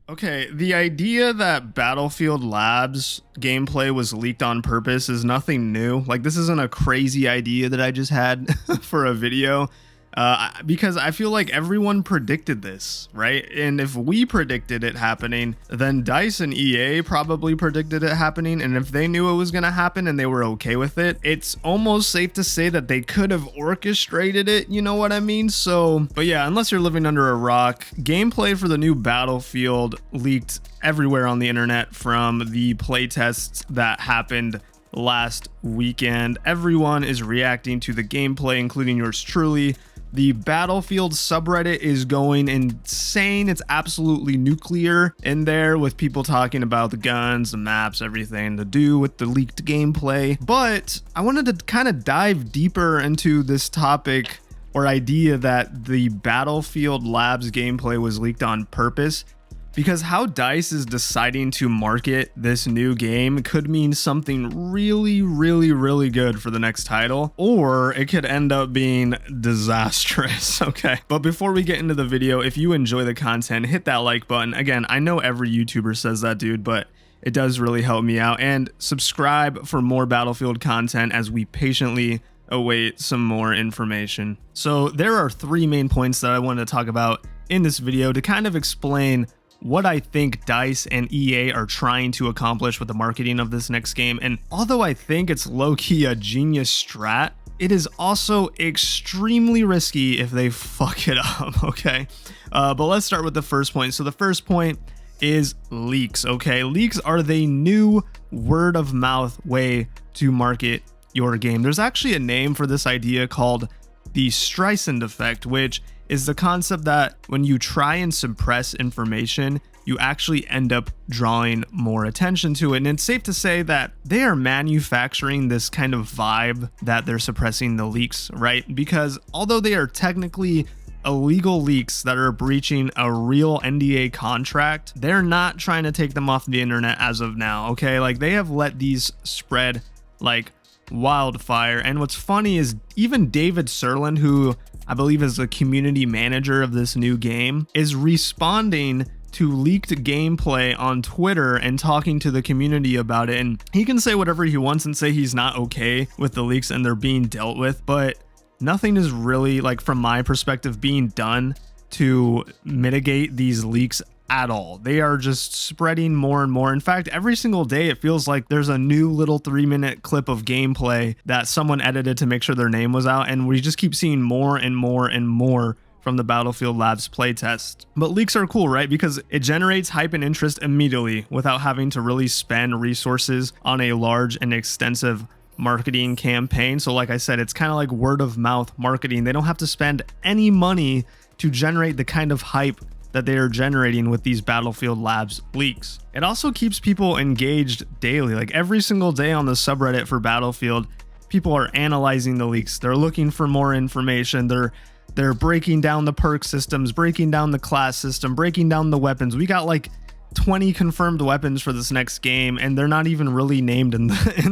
Okay, the idea that Battlefield Labs gameplay was leaked on purpose is nothing new. Like, this isn't a crazy idea that I just had for a video. Because I feel like everyone predicted this, right? And if we predicted it happening, then DICE and EA probably predicted it happening. And if they knew it was going to happen and they were okay with it, it's almost safe to say that they could have orchestrated it. You know what I mean? So, but yeah, unless you're living under a rock, gameplay for the new Battlefield leaked everywhere on the internet from the playtests that happened last weekend. Everyone is reacting to the gameplay, including yours truly. The Battlefield subreddit is going insane. It's absolutely nuclear in there with people talking about the guns, the maps, everything to do with the leaked gameplay. But I wanted to kind of dive deeper into this topic or idea that the Battlefield Labs gameplay was leaked on purpose. Because how DICE is deciding to market this new game could mean something really good for the next title, or it could end up being disastrous, okay? But before we get into the video, if you enjoy the content, hit that like button. Again, I know every YouTuber says that, dude, but it does really help me out. And subscribe for more Battlefield content as we patiently await some more information. So there are three main points that I wanted to talk about in this video to kind of explain what I think DICE and EA are trying to accomplish with the marketing of this next game. And although I think it's low-key a genius strat, it is also extremely risky if they fuck it up, okay? But let's start with the first point. So the first point is leaks, okay? Leaks are the new word-of-mouth way to market your game. There's actually a name for this idea called the Streisand effect, which is the concept that when you try and suppress information, you actually end up drawing more attention to it. And it's safe to say that they are manufacturing this kind of vibe that they're suppressing the leaks, right? Because although they are technically illegal leaks that are breaching a real NDA contract, they're not trying to take them off the internet as of now, okay? Like, they have let these spread like wildfire. And what's funny is even David Serlin, who I believe is the community manager of this new game, is responding to leaked gameplay on Twitter and talking to the community about it. And he can say whatever he wants and say he's not okay with the leaks and they're being dealt with, but nothing is really, like, from my perspective, being done to mitigate these leaks at all. They are just spreading more and more. In fact, every single day it feels like there's a new little 3-minute clip of gameplay that someone edited to make sure their name was out, and we just keep seeing more and more and more from the Battlefield Labs playtest. But leaks are cool, right? Because it generates hype and interest immediately without having to really spend resources on a large and extensive marketing campaign. So like I said, it's kind of like word of mouth marketing. They don't have to spend any money to generate the kind of hype that they are generating with these Battlefield Labs leaks. It also keeps people engaged daily. Like, every single day on the subreddit for Battlefield, people are analyzing the leaks. They're looking for more information. They're breaking down the perk systems, breaking down the class system, breaking down the weapons. We got like 20 confirmed weapons for this next game, and they're not even really named in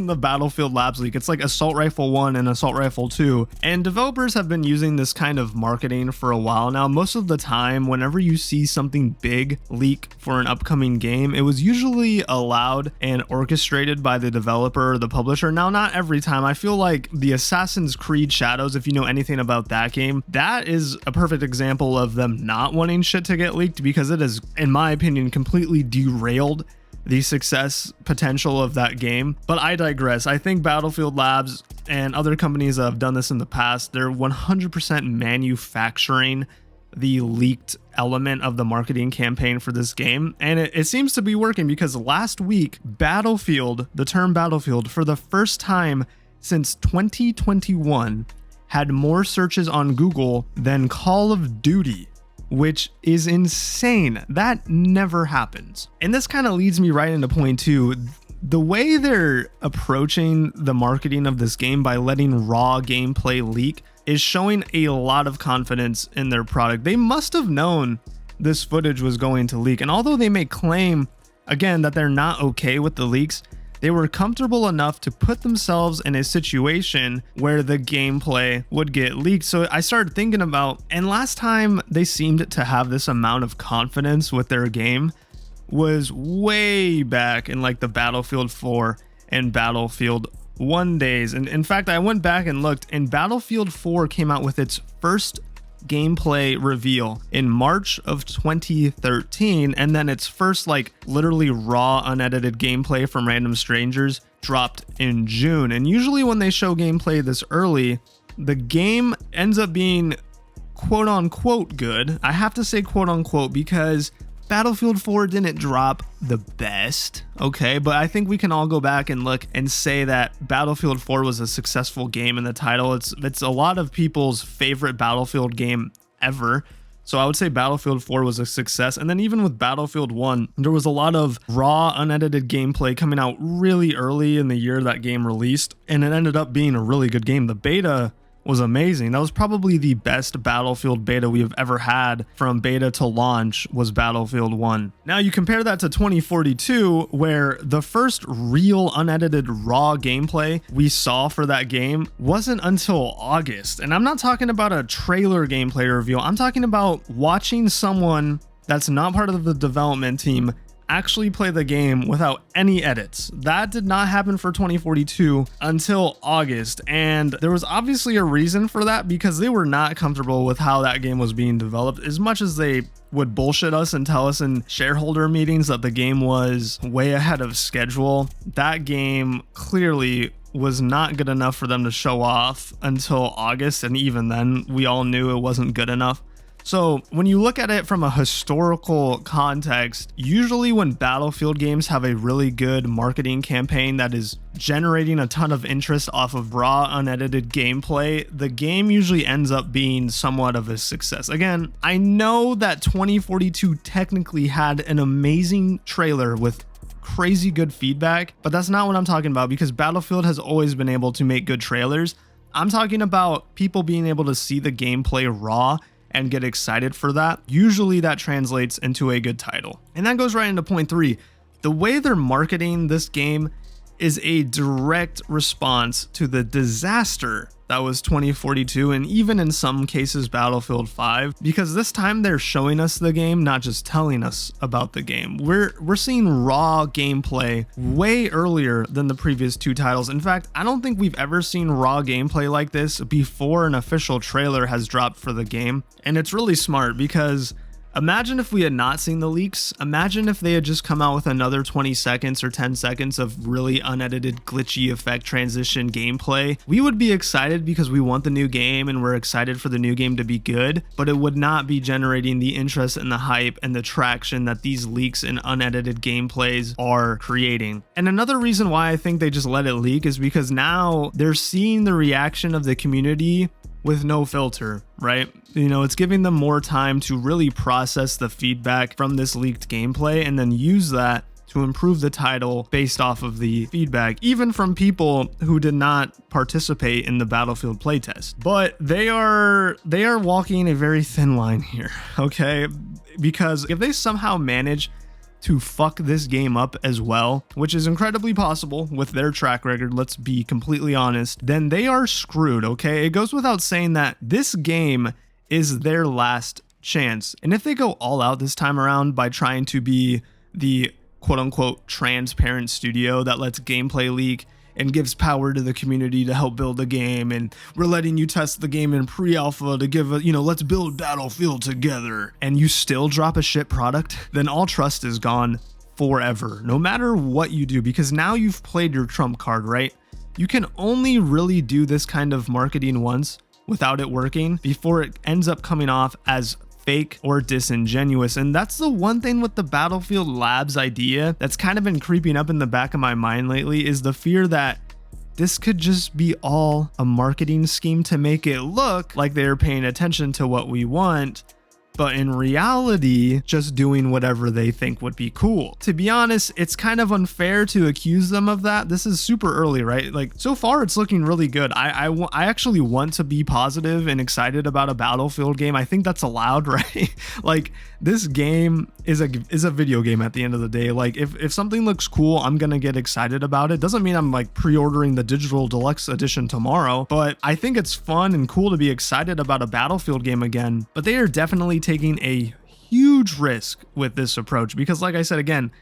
the Battlefield Labs leak. It's like Assault Rifle 1 and Assault Rifle 2. And developers have been using this kind of marketing for a while now. Most of the time, whenever you see something big leak for an upcoming game, it was usually allowed and orchestrated by the developer or the publisher. Now, not every time. I feel like the Assassin's Creed Shadows, if you know anything about that game, that is a perfect example of them not wanting shit to get leaked, because it is, in my opinion, completely derailed the success potential of that game. But I digress. I think Battlefield Labs and other companies that have done this in the past, they're 100% manufacturing the leaked element of the marketing campaign for this game. And it seems to be working, because last week, Battlefield, the term Battlefield, for the first time since 2021, had more searches on Google than Call of Duty, which is insane. That never happens. And this kind of leads me right into point two. The way they're approaching the marketing of this game by letting raw gameplay leak is showing a lot of confidence in their product. They must have known this footage was going to leak. And although they may claim, again, that they're not okay with the leaks, they were comfortable enough to put themselves in a situation where the gameplay would get leaked. So I started thinking about, and last time they seemed to have this amount of confidence with their game, was way back in like the Battlefield 4 and Battlefield 1 days. And in fact, I went back and looked, and Battlefield 4 came out with its first gameplay reveal in March of 2013, and then its first like literally raw unedited gameplay from random strangers dropped in June. And usually when they show gameplay this early, the game ends up being quote unquote good. I have to say quote unquote because Battlefield 4 didn't drop the best, okay? But I think we can all go back and look and say that Battlefield 4 was a successful game in the title. It's a lot of people's favorite Battlefield game ever. So I would say Battlefield 4 was a success. And then even with Battlefield 1, there was a lot of raw, unedited gameplay coming out really early in the year that game released. And it ended up being a really good game. The beta was amazing. That was probably the best Battlefield beta we have ever had. From beta to launch was Battlefield 1. Now you compare that to 2042, where the first real unedited raw gameplay we saw for that game wasn't until August. And I'm not talking about a trailer gameplay reveal. I'm talking about watching someone that's not part of the development team actually play the game without any edits. That did not happen for 2042 until August, and there was obviously a reason for that, because they were not comfortable with how that game was being developed. As much as they would bullshit us and tell us in shareholder meetings that the game was way ahead of schedule, that game clearly was not good enough for them to show off until August, and even then we all knew it wasn't good enough. So when you look at it from a historical context, usually when Battlefield games have a really good marketing campaign that is generating a ton of interest off of raw, unedited gameplay, the game usually ends up being somewhat of a success. Again, I know that 2042 technically had an amazing trailer with crazy good feedback, but that's not what I'm talking about, because Battlefield has always been able to make good trailers. I'm talking about people being able to see the gameplay raw and get excited for that. Usually that translates into a good title. And that goes right into point 3. The way they're marketing this game is a direct response to the disaster that was 2042, and even in some cases Battlefield 5, because this time they're showing us the game, not just telling us about the game. We're seeing raw gameplay way earlier than the previous 2 titles. In fact, I don't think we've ever seen raw gameplay like this before an official trailer has dropped for the game. And it's really smart, because imagine if we had not seen the leaks. Imagine if they had just come out with another 20 seconds or 10 seconds of really unedited, glitchy effect transition gameplay. We would be excited because we want the new game and we're excited for the new game to be good, but it would not be generating the interest and the hype and the traction that these leaks and unedited gameplays are creating. And another reason why I think they just let it leak is because now they're seeing the reaction of the community with no filter, right? You know, it's giving them more time to really process the feedback from this leaked gameplay and then use that to improve the title based off of the feedback, even from people who did not participate in the Battlefield playtest. But they are walking a very thin line here, okay? Because if they somehow manage to fuck this game up as well, which is incredibly possible with their track record, let's be completely honest, then they are screwed, okay? It goes without saying that this game is their last chance. And if they go all out this time around by trying to be the quote-unquote transparent studio that lets gameplay leak and gives power to the community to help build the game, and we're letting you test the game in pre-alpha to give a, you know, let's build Battlefield together, and you still drop a shit product, then all trust is gone forever, no matter what you do, because now you've played your trump card, right? You can only really do this kind of marketing once without it working before it ends up coming off as fake or disingenuous. And that's the one thing with the Battlefield Labs idea that's kind of been creeping up in the back of my mind lately, is the fear that this could just be all a marketing scheme to make it look like they're paying attention to what we want, but in reality, just doing whatever they think would be cool. To be honest, it's kind of unfair to accuse them of that. This is super early, right? Like, so far it's looking really good. I actually want to be positive and excited about a Battlefield game. I think that's allowed, right? Like, this game is a video game at the end of the day. Like, if something looks cool, I'm gonna get excited about it. Doesn't mean I'm like pre-ordering the digital deluxe edition tomorrow, but I think it's fun and cool to be excited about a Battlefield game again. But they are definitely taking a huge risk with this approach because, like I said again,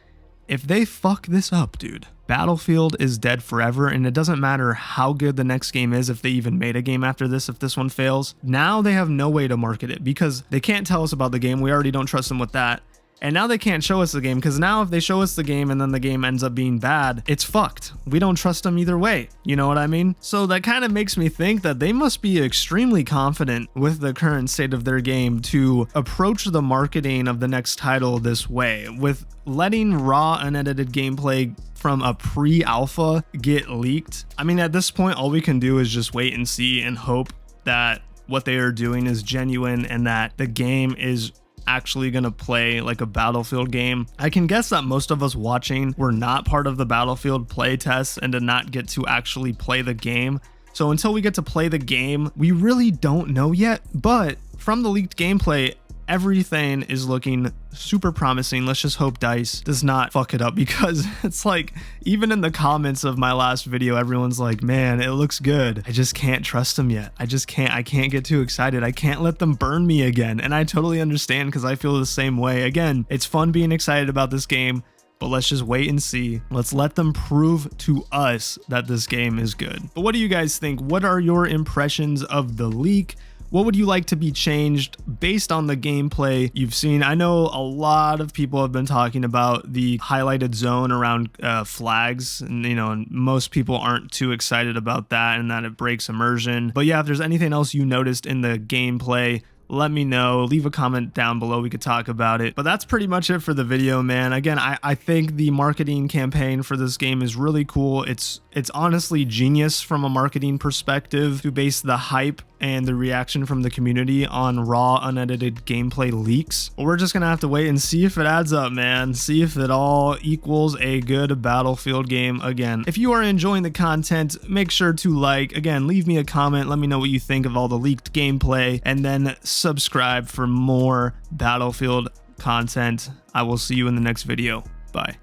if they fuck this up, dude, Battlefield is dead forever, and it doesn't matter how good the next game is if they even made a game after this. If this one fails, now they have no way to market it because they can't tell us about the game. We already don't trust them with that. And now they can't show us the game because now if they show us the game and then the game ends up being bad, it's fucked. We don't trust them either way. You know what I mean? So that kind of makes me think that they must be extremely confident with the current state of their game to approach the marketing of the next title this way, with letting raw unedited gameplay from a pre-alpha get leaked. I mean, at this point, all we can do is just wait and see and hope that what they are doing is genuine and that the game is actually gonna play like a Battlefield game. I can guess that most of us watching were not part of the Battlefield play tests and did not get to actually play the game. So until we get to play the game, we really don't know yet. But from the leaked gameplay, everything is looking super promising. Let's just hope DICE does not fuck it up, because it's like, even in the comments of my last video, everyone's like, man, it looks good. I just can't trust them yet. I can't get too excited. I can't let them burn me again. And I totally understand because I feel the same way. Again, it's fun being excited about this game, but let's just wait and see. Let's let them prove to us that this game is good. But what do you guys think? What are your impressions of the leak? What would you like to be changed based on the gameplay you've seen? I know a lot of people have been talking about the highlighted zone around flags, and and most people aren't too excited about that and that it breaks immersion. But yeah, if there's anything else you noticed in the gameplay, let me know. Leave a comment down below. We could talk about it. But that's pretty much it for the video, man. Again, I think the marketing campaign for this game is really cool. It's honestly genius from a marketing perspective to base the hype and the reaction from the community on raw, unedited gameplay leaks. But we're just gonna have to wait and see if it adds up, man. See if it all equals a good Battlefield game again. If you are enjoying the content, make sure to like, again, leave me a comment. Let me know what you think of all the leaked gameplay, and then subscribe for more Battlefield content. I will see you in the next video. Bye.